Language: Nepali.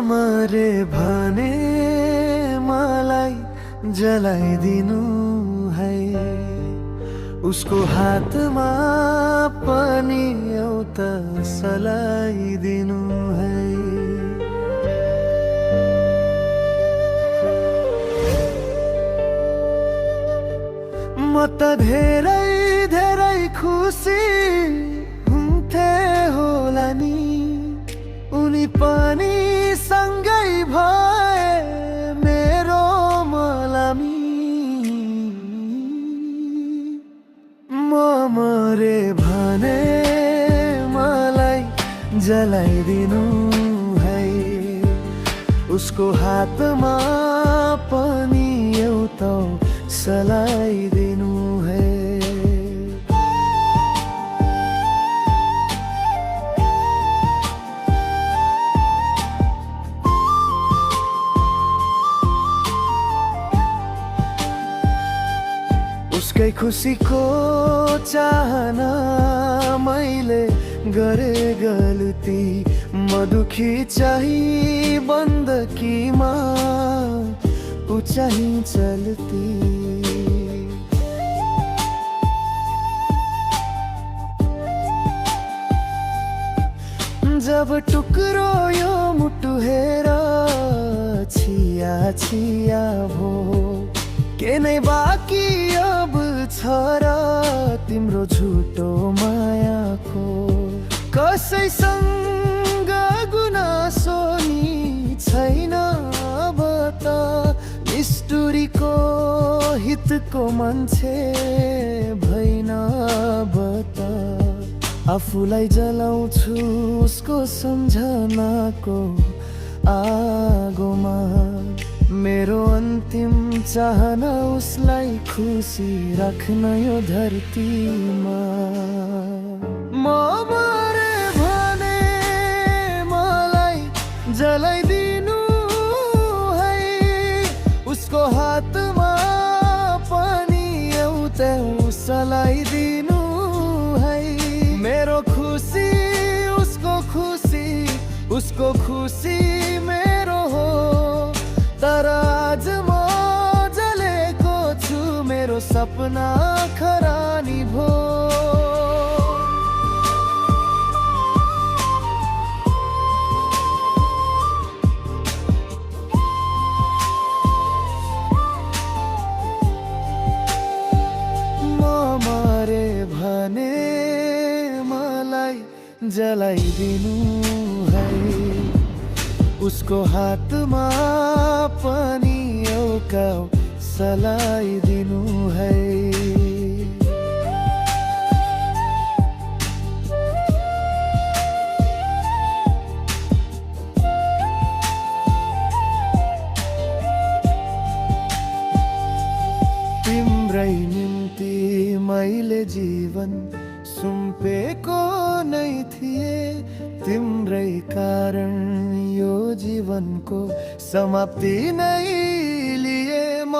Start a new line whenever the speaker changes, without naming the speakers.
मरे भने मलाई जलाइदिनु है, उसको हातमा पनि एउटा सलाइदिनु है। म त धेरै धेरै खुसी हुन्थे होला नि, उनी पनि सँगै भए मेरो मलामी। म मरे भने मलाई जलाइदिनु है, उसको हातमा पनि एउटा सलाइदिनु है। उसकै खुसीको चाहना मैले गरे गल्ती, म दुखी चाहिँ बन्दकीमा ऊ चाहिँ चल्ती। जब टुक्रो यो मुटु हेर छिया छिया भो, के नै बाँकी अब छ र तिम्रो झुटो मायाको। कसैसँग गुनासो नि छैन अब त, निष्ठुरीको हितको मान्छे भइन अब त। आफूलाई जलाउँछु उसको सम्झनाको आगोमा, मेरो अन्तिम चाहना उसलाई खुसी राख्न यो धरतीमा। म मरे भने मलाई जलाइदिनु है, उसको हातमा पनि एउटा सलाइदिनु है। मेरो खुसी उसको खुसी, उसको खुसी मेरो हो, तर आज म जलेको छु मेरो सपना खरानी भो। म मरे भने मलाई जलाइदिनु है, उसको हातमा पनि एउटा सलाइदिनु है। तिम्रै निम्ति मैले जीवन सुम्पेको नै थिए, तिम्रै कारण यो जीवनको समाप्ति नै लिए। म